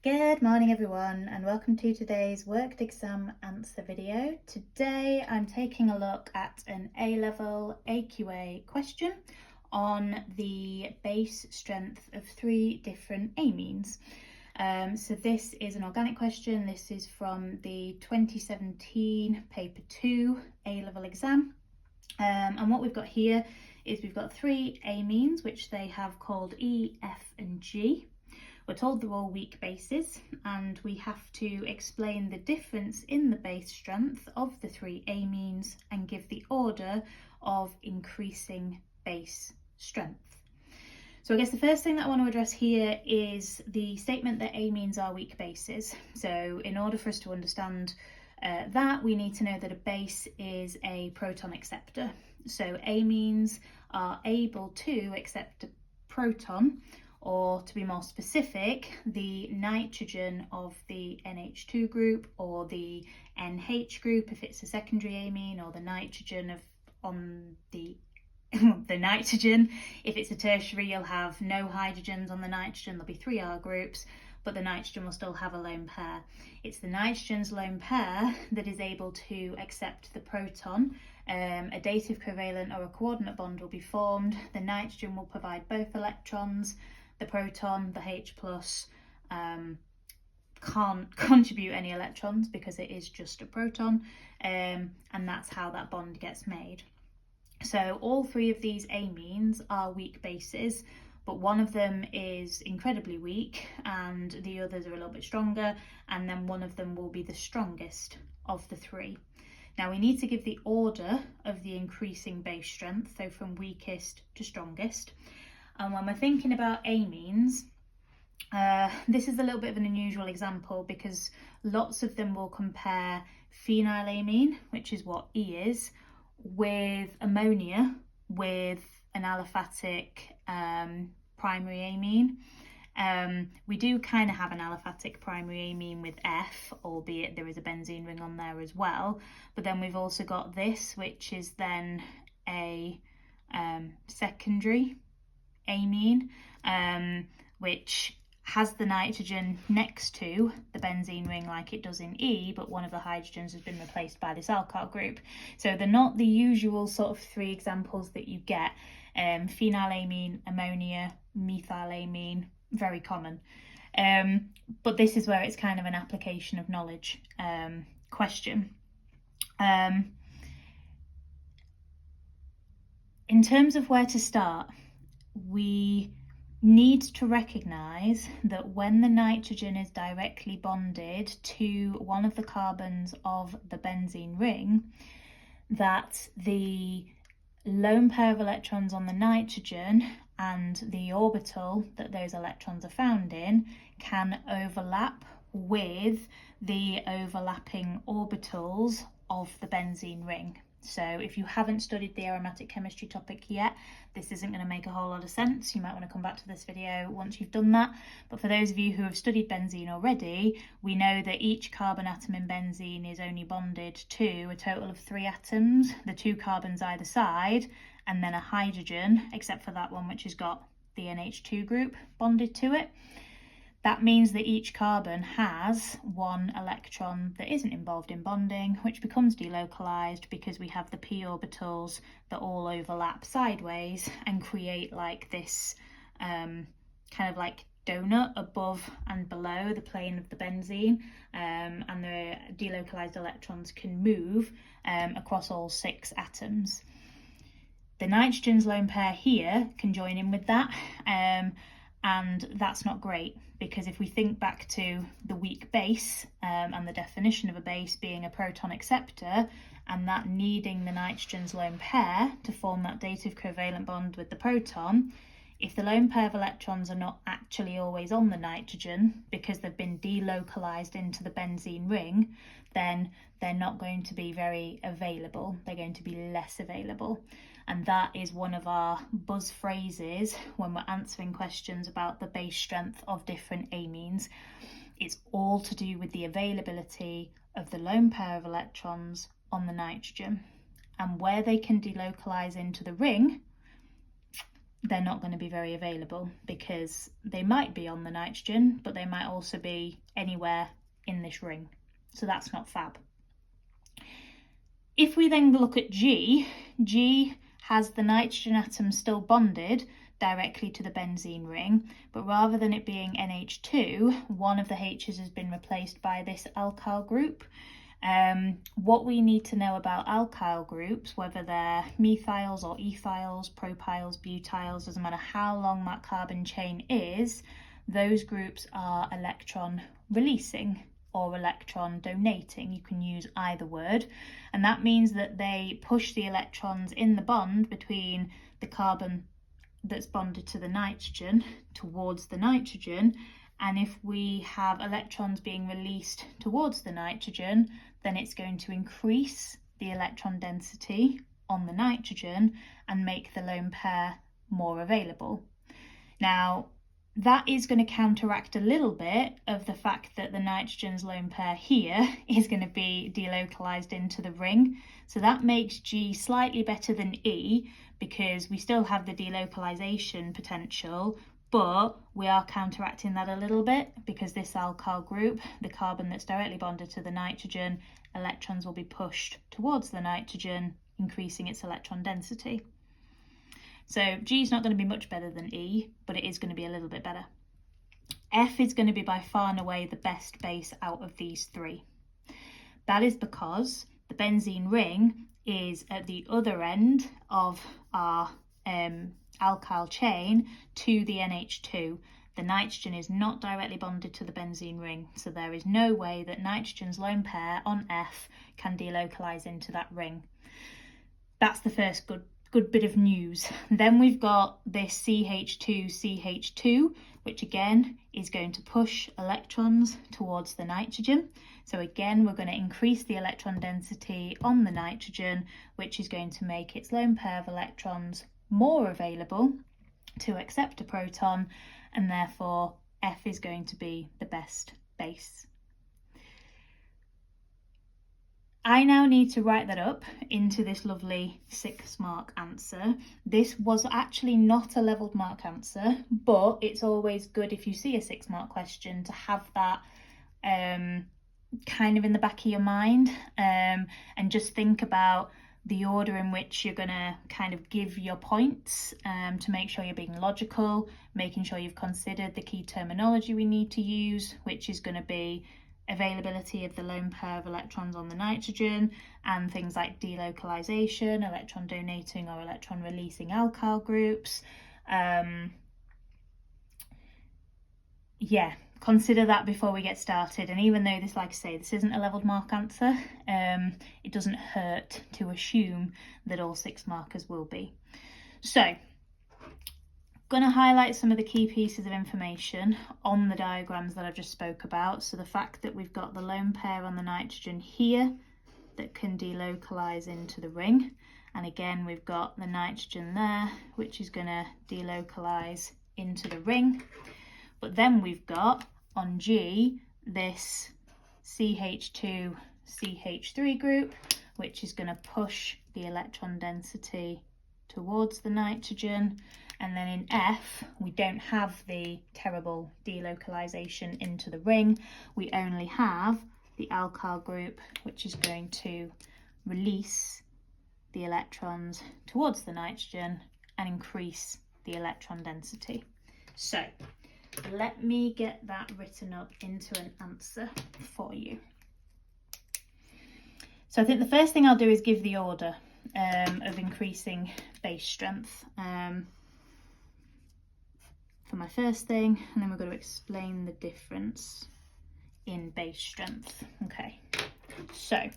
Good morning everyone, and welcome to today's worked exam answer video. Today I'm taking a look at an A-level AQA question on the base strength of 3 different amines. So this is an organic question. This is from the 2017 paper 2 A-level exam. And what we've got here is we've got 3 amines which they have called E, F and G. We're told they're all weak bases, and we have to explain the difference in the base strength of the 3 amines and give the order of increasing base strength. So I guess the first thing that I want to address here is the statement that amines are weak bases. So in order for us to understand that, we need to know that a base is a proton acceptor. So amines are able to accept a proton, or to be more specific, the nitrogen of the NH2 group, or the NH group if it's a secondary amine, or the nitrogen on the the nitrogen. If it's a tertiary, you'll have no hydrogens on the nitrogen, there'll be 3 R groups, but the nitrogen will still have a lone pair. It's the nitrogen's lone pair that is able to accept the proton. A dative covalent or a coordinate bond will be formed. The nitrogen will provide both electrons. The proton, the H+, can't contribute any electrons because it is just a proton, and that's how that bond gets made. So all 3 of these amines are weak bases, but one of them is incredibly weak and the others are a little bit stronger, and then one of them will be the strongest of the 3. Now we need to give the order of the increasing base strength, so from weakest to strongest. And when we're thinking about amines, this is a little bit of an unusual example because lots of them will compare phenylamine, which is what E is, with ammonia with an aliphatic primary amine. We do kind of have an aliphatic primary amine with F, albeit there is a benzene ring on there as well. But then we've also got this, which is then a secondary amine, which has the nitrogen next to the benzene ring like it does in E, but one of the hydrogens has been replaced by this alkyl group. So they're not the usual sort of 3 examples that you get. Phenylamine, ammonia, methylamine, very common. But this is where it's kind of an application of knowledge question. In terms of where to start, we need to recognise that when the nitrogen is directly bonded to one of the carbons of the benzene ring, that the lone pair of electrons on the nitrogen and the orbital that those electrons are found in can overlap with the overlapping orbitals of the benzene ring. So if you haven't studied the aromatic chemistry topic yet, this isn't going to make a whole lot of sense. You might want to come back to this video once you've done that. But for those of you who have studied benzene already, we know that each carbon atom in benzene is only bonded to a total of 3 atoms, the 2 carbons either side, and then a hydrogen, except for that one which has got the NH2 group bonded to it. That means that each carbon has 1 electron that isn't involved in bonding, which becomes delocalized because we have the p orbitals that all overlap sideways and create like this kind of like donut above and below the plane of the benzene, and the delocalized electrons can move across all 6 atoms. The nitrogen's lone pair here can join in with that, and that's not great, because if we think back to the weak base and the definition of a base being a proton acceptor, and that needing the nitrogen's lone pair to form that dative covalent bond with the proton, if the lone pair of electrons are not actually always on the nitrogen because they've been delocalized into the benzene ring, then they're not going to be very available. They're going to be less available. And that is one of our buzz phrases when we're answering questions about the base strength of different amines. It's all to do with the availability of the lone pair of electrons on the nitrogen. And where they can delocalize into the ring, they're not going to be very available, because they might be on the nitrogen, but they might also be anywhere in this ring. So that's not fab. If we then look at G has the nitrogen atom still bonded directly to the benzene ring, but rather than it being NH2, one of the H's has been replaced by this alkyl group. What we need to know about alkyl groups, whether they're methyls or ethyls, propyls, butyls, doesn't matter how long that carbon chain is, those groups are electron releasing or electron donating. You can use either word, and that means that they push the electrons in the bond between the carbon that's bonded to the nitrogen towards the nitrogen. And if we have electrons being released towards the nitrogen, then it's going to increase the electron density on the nitrogen and make the lone pair more available. Now, that is going to counteract a little bit of the fact that the nitrogen's lone pair here is going to be delocalized into the ring. So that makes G slightly better than E, because we still have the delocalization potential, but we are counteracting that a little bit, because this alkyl group, the carbon that's directly bonded to the nitrogen, electrons will be pushed towards the nitrogen, increasing its electron density. So G is not going to be much better than E, but it is going to be a little bit better. F is going to be by far and away the best base out of these three. That is because the benzene ring is at the other end of our alkyl chain to the NH2. The nitrogen is not directly bonded to the benzene ring, so there is no way that nitrogen's lone pair on F can delocalize into that ring. That's the first good bit of news. Then we've got this CH2CH2, which again is going to push electrons towards the nitrogen. So again, we're going to increase the electron density on the nitrogen, which is going to make its lone pair of electrons more available to accept a proton, and therefore F is going to be the best base. I now need to write that up into this lovely 6 mark answer. This was actually not a levelled mark answer, but it's always good if you see a 6 mark question to have that kind of in the back of your mind, and just think about the order in which you're going to kind of give your points, to make sure you're being logical, making sure you've considered the key terminology we need to use, which is going to be availability of the lone pair of electrons on the nitrogen, and things like delocalization, electron donating or electron releasing alkyl groups. Yeah, consider that before we get started. And even though this, like I say, this isn't a levelled mark answer, it doesn't hurt to assume that all 6 markers will be. So, going to highlight some of the key pieces of information on the diagrams that I just spoke about. So the fact that we've got the lone pair on the nitrogen here that can delocalize into the ring, and again we've got the nitrogen there which is going to delocalize into the ring. But then we've got on G this CH2CH3 group, which is going to push the electron density towards the nitrogen. And then in F, we don't have the terrible delocalization into the ring. We only have the alkyl group, which is going to release the electrons towards the nitrogen and increase the electron density. So let me get that written up into an answer for you. So I think the first thing I'll do is give the order of increasing base strength for my first thing, and then we're going to explain the difference in base strength. Okay, so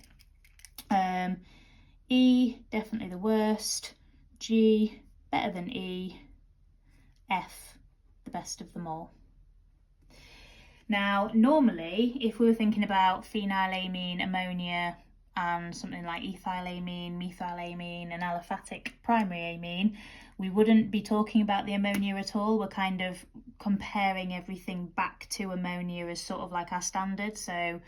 E, definitely the worst, G, better than E, F, the best of them all. Now, normally, if we were thinking about phenylamine, ammonia, and something like ethylamine, methylamine, and aliphatic primary amine, we wouldn't be talking about the ammonia at all. We're kind of comparing everything back to ammonia as sort of like our standard. So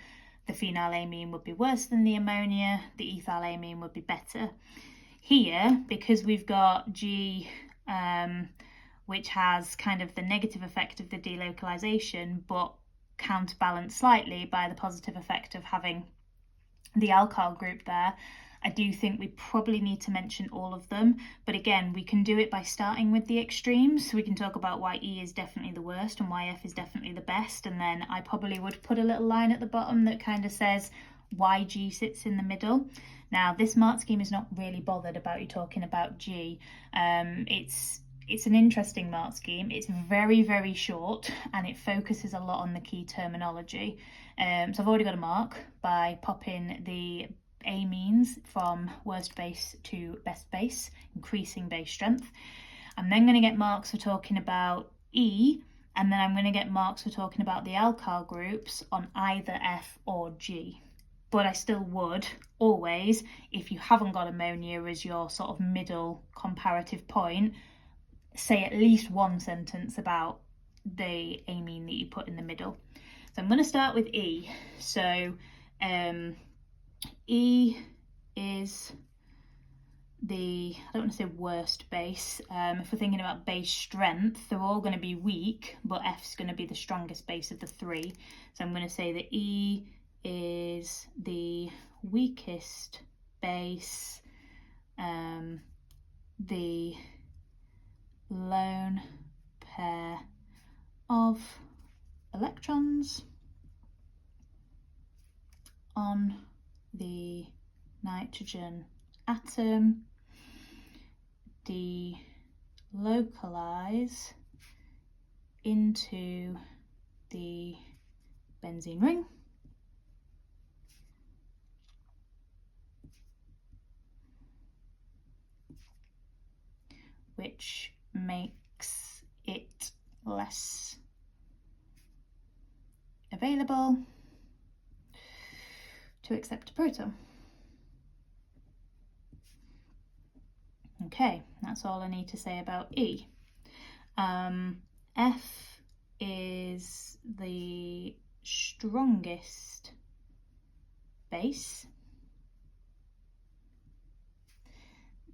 the phenylamine would be worse than the ammonia, the ethylamine would be better. Here, because we've got G which has kind of the negative effect of the delocalization, but counterbalanced slightly by the positive effect of having the alkyl group there. I do think we probably need to mention all of them, but again, we can do it by starting with the extremes. So we can talk about why E is definitely the worst and why F is definitely the best, and then I probably would put a little line at the bottom that kind of says why G sits in the middle. Now, this mark scheme is not really bothered about you talking about G. It's an interesting mark scheme. It's very, very short and it focuses a lot on the key terminology. So I've already got a mark by popping the amines from worst base to best base, increasing base strength. I'm then going to get marks for talking about E, and then I'm going to get marks for talking about the alkyl groups on either F or G. But I still would always, if you haven't got ammonia as your sort of middle comparative point, say at least one sentence about the amine that you put in the middle. So I'm going to start with E. So E is the, I don't want to say worst base. If we're thinking about base strength, they're all going to be weak, but F is going to be the strongest base of the three. So I'm going to say that E is the weakest base, the lone pair of electrons on the nitrogen atom delocalize into the benzene ring, which makes it less available to accept a proton. Okay, that's all I need to say about E. F is the strongest base.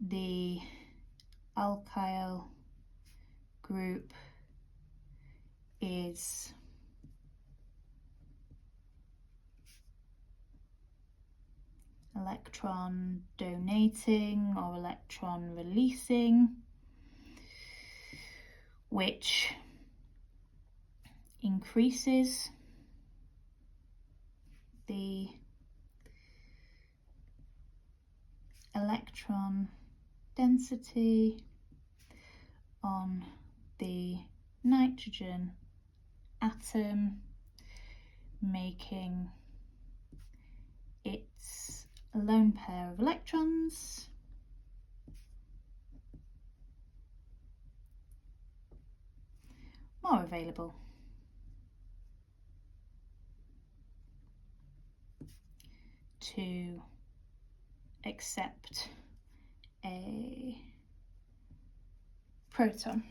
The alkyl group is electron donating or electron releasing, which increases the electron density on the nitrogen atom, making its lone pair of electrons more available to accept a proton.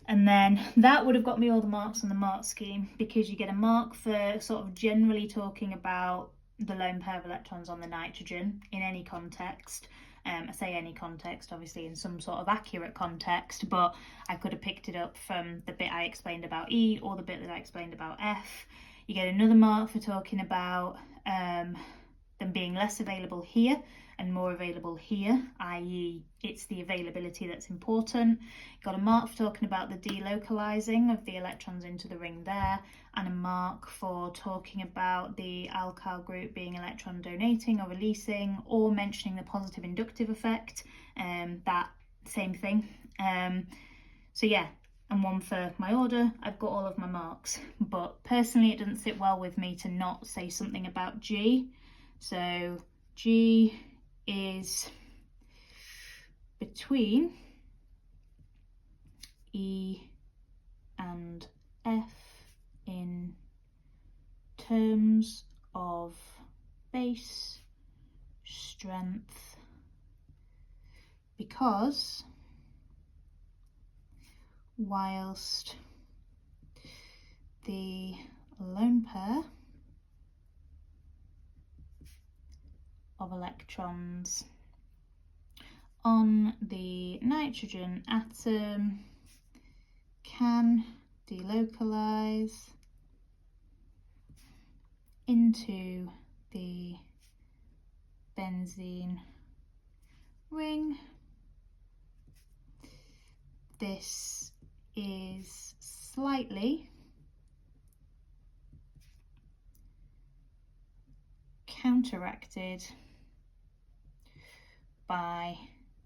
And then that would have got me all the marks on the mark scheme, because you get a mark for sort of generally talking about the lone pair of electrons on the nitrogen in any context. I say any context, obviously in some sort of accurate context, but I could have picked it up from the bit I explained about E or the bit that I explained about F. You get another mark for talking about them being less available here and more available here, i.e. it's the availability that's important. Got a mark for talking about the delocalizing of the electrons into the ring there, and a mark for talking about the alkyl group being electron donating or releasing, or mentioning the positive inductive effect, that same thing. So yeah, and one for my order. I've got all of my marks, but personally it doesn't sit well with me to not say something about G. So G is between E and F in terms of base strength, because whilst the lone pair of electrons on the nitrogen atom can delocalize into the benzene ring. This is slightly counteracted by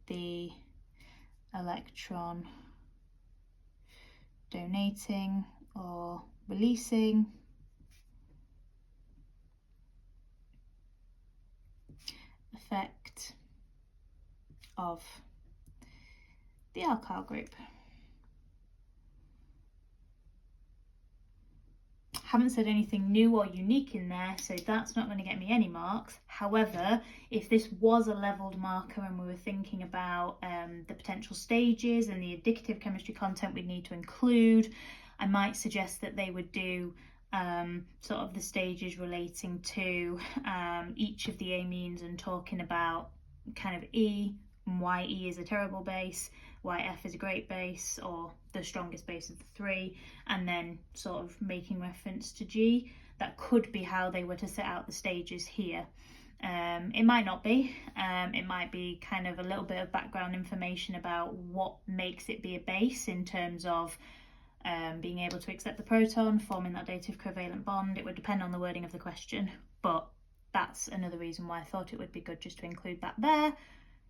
the electron donating or releasing effect of the alkyl group. Haven't said anything new or unique in there, so that's not going to get me any marks. However, if this was a levelled marker and we were thinking about the potential stages and the indicative chemistry content we'd need to include, I might suggest that they would do sort of the stages relating to each of the amines and talking about kind of E, and why E is a terrible base, why F is a great base or the strongest base of the three, and then sort of making reference to G. That could be how they were to set out the stages here. It might not be. It might be kind of a little bit of background information about what makes it be a base in terms of being able to accept the proton, forming that dative covalent bond. It would depend on the wording of the question, but that's another reason why I thought it would be good just to include that there.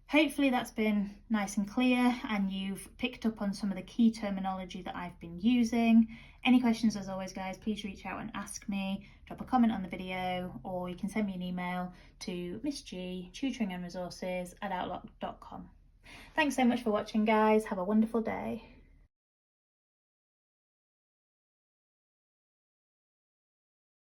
Hopefully that's been nice and clear and you've picked up on some of the key terminology that I've been using. Any questions, as always, guys, please reach out and ask me. Drop a comment on the video, or you can send me an email to missg tutoringandresources@outlook.com. Thanks so much for watching, guys. Have a wonderful day.